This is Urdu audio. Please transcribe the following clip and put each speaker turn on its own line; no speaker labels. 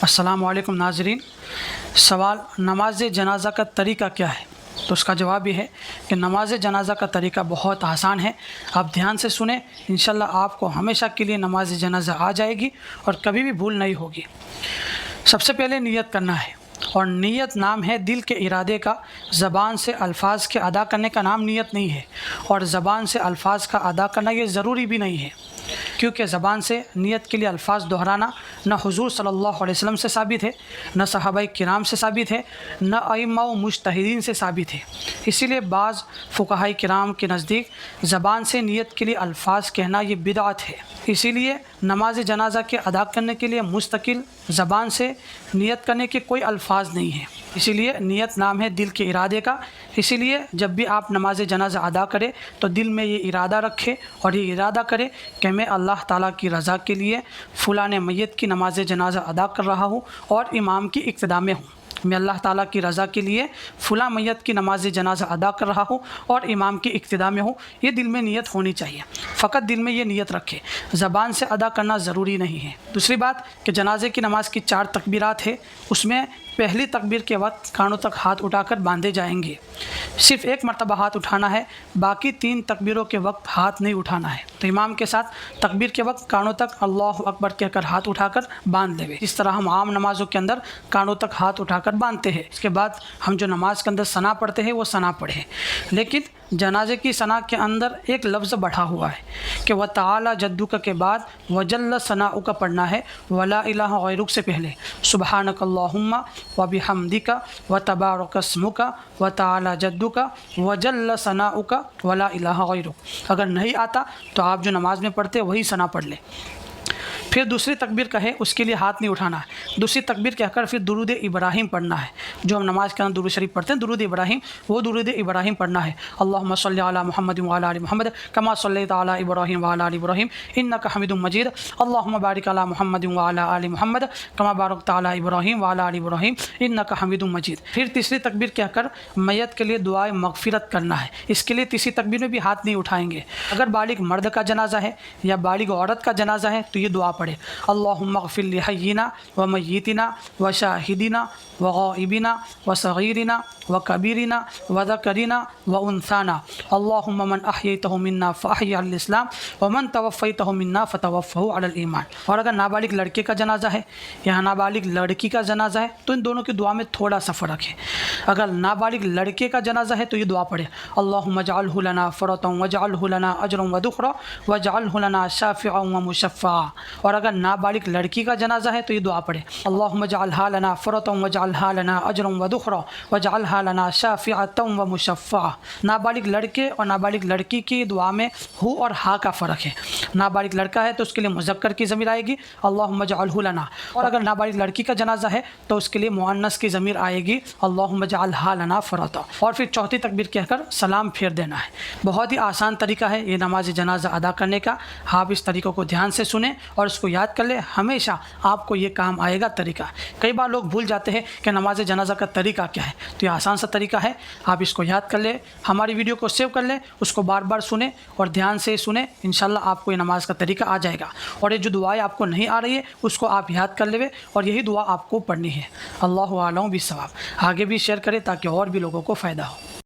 السلام علیکم ناظرین، سوال نماز جنازہ کا طریقہ کیا ہے؟ تو اس کا جواب یہ ہے کہ نماز جنازہ کا طریقہ بہت آسان ہے۔ آپ دھیان سے سنیں، انشاءاللہ آپ کو ہمیشہ کے لیے نماز جنازہ آ جائے گی اور کبھی بھی بھول نہیں ہوگی۔ سب سے پہلے نیت کرنا ہے، اور نیت نام ہے دل کے ارادے کا، زبان سے الفاظ کے ادا کرنے کا نام نیت نہیں ہے، اور زبان سے الفاظ کا ادا کرنا یہ ضروری بھی نہیں ہے، کیونکہ زبان سے نیت کے لیے الفاظ دہرانا نہ حضور صلی اللہ علیہ وسلم سے ثابت ہے، نہ صحابہ کرام سے ثابت ہے، نہ ائمہ و مجتہدین سے ثابت ہے۔ اسی لیے بعض فقہاء کرام کے نزدیک زبان سے نیت کے لیے الفاظ کہنا یہ بدعت ہے۔ اسی لیے نماز جنازہ کے ادا کرنے کے لیے مستقل زبان سے نیت کرنے کے کوئی الفاظ نہیں ہیں، اسی لیے نیت نام ہے دل کے ارادے کا۔ اسی لیے جب بھی آپ نماز جنازہ ادا کریں تو دل میں یہ ارادہ رکھے اور یہ ارادہ کرے کہ میں اللہ تعالیٰ کی رضا کے لیے فلاں میت کی نماز جنازہ ادا کر رہا ہوں اور امام کی اقتداء میں ہوں۔ میں اللہ تعالیٰ کی رضا کے لیے فلاں میت کی نماز جنازہ ادا کر رہا ہوں اور امام کی اقتداء میں ہوں، یہ دل میں نیت ہونی چاہیے۔ فقط دل میں یہ نیت رکھے، زبان سے ادا کرنا ضروری نہیں ہے۔ دوسری بات کہ جنازے کی نماز کی 4 تکبیرات ہے، اس میں پہلی تکبیر کے وقت کانوں تک ہاتھ اٹھا کر باندھے جائیں گے، صرف 1 مرتبہ ہاتھ اٹھانا ہے، باقی 3 تکبیروں کے وقت ہاتھ نہیں اٹھانا ہے۔ تو امام کے ساتھ تکبیر کے وقت کانوں تک اللہ اکبر کہہ کر ہاتھ اٹھا کر باندھ لے، جس طرح ہم عام نمازوں کے اندر کانوں تک ہاتھ اٹھا کر باندھتے ہیں۔ اس کے بعد ہم جو نماز کے اندر ثنا پڑھتے ہیں وہ ثنا پڑھیں، لیکن جنازے کی ثنا کے اندر ایک لفظ بڑھا ہوا ہے کہ وَتَعَالَى جَدُّكَ کے بعد وَجَلَّ ثَنَاؤُكَ پڑھنا ہے، وَلَا إِلَٰهَ غَيْرُكَ سے پہلے سبحانک اللہم وبحمدک وتبارک اسمک وتعالی جدک وجل ثناؤک ولا الہ غیرک۔ اگر نہیں آتا تو آپ جو نماز میں پڑھتے وہی ثنا پڑھ لیں۔ پھر دوسری تکبیر کہے، اس کے لیے ہاتھ نہیں اٹھانا ہے، دوسری تکبیر کہہ کر پھر درود ابراہیم پڑھنا ہے، جو ہم نماز کے اندر درود شریف پڑھتے ہیں درود ابراہیم، وہ درود ابراہیم پڑھنا ہے۔ اللہم صلی علی محمد وعلی آل محمد کما صلیت علی ابراہیم وعلی آل ابراہیم انک حمید مجید، اللہم بارک علی محمد وعلی آل محمد کما بارکت علی ابراہیم وعلی آل ابراہیم انک حمید مجید۔ پھر تیسری تکبیر کہہ کر میت کے لیے دعائے مغفرت کرنا ہے، اس کے لیے تیسری تکبیر میں بھی ہاتھ نہیں اٹھائیں گے۔ اگر بالغ مرد کا جنازہ ہے یا بالغ عورت کا جنازہ ہے تو یہ دعا پڑھے، اللہم اغفر لحینا ومیتنا وشاہدنا وغائبنا وصغیرنا وکبیرنا وذکرنا وانثانا، اللہم من احییتہ منا فاحیہ علی الاسلام ومن توفیتہ منا فتوفہ علی الایمان۔ اور اگر نابالغ لڑکے کا جنازہ ہے یا نابالغ لڑکی کا جنازہ ہے تو ان دونوں کی دعا میں تھوڑا سا فرق ہے۔ اگر نابالغ لڑکے کا جنازہ ہے تو یہ دعا پڑھے، اللہم اجعلہ لنا فرطا واجعلہ لنا اجرا وذخرا واجعلہ لنا شافعا ومشفعا۔ اور اگر نابالغ لڑکی کا جنازہ ہے تو یہ دعا پڑھے، اللہم اجعلھا لنا فرطا واجعلھا لنا اجرا وذخرا واجعلھا لنا شافعا ومشفعا۔ نابالغ لڑکے اور نابالغ لڑکی کی دعا میں ہو اور ہا کا فرق ہے۔ نابالغ لڑکا ہے تو اس کے لیے مذکر کی ضمیر آئے گی اللہم اجعلہ لنا، اور اگر نابالغ لڑکی کا جنازہ ہے تو اس کے لیے مؤنث کی ضمیر آئے گی اللہم اجعلھا لنا فرطا۔ اور پھر چوتھی تکبیر کہہ کر سلام پھیر دینا ہے۔ بہت ہی آسان طریقہ ہے یہ نماز جنازہ ادا کرنے کا، آپ اس طریقوں کو دھیان سے سنیں اور اس کو یاد کر لیں، ہمیشہ آپ کو یہ کام آئے گا طریقہ۔ کئی بار لوگ بھول جاتے ہیں کہ نماز جنازہ کا طریقہ کیا ہے، تو یہ آسان سا طریقہ ہے، آپ اس کو یاد کر لیں، ہماری ویڈیو کو سیو کر لیں، اس کو بار بار سنیں اور دھیان سے سنیں، انشاءاللہ آپ کو یہ نماز کا طریقہ آ جائے گا۔ اور یہ جو دعائیں آپ کو نہیں آ رہی ہے اس کو آپ یاد کر لیں اور یہی دعا آپ کو پڑھنی ہے۔ اللہ اعلم بالصواب۔ آگے بھی شیئر کریں تاکہ اور بھی لوگوں کو فائدہ ہو۔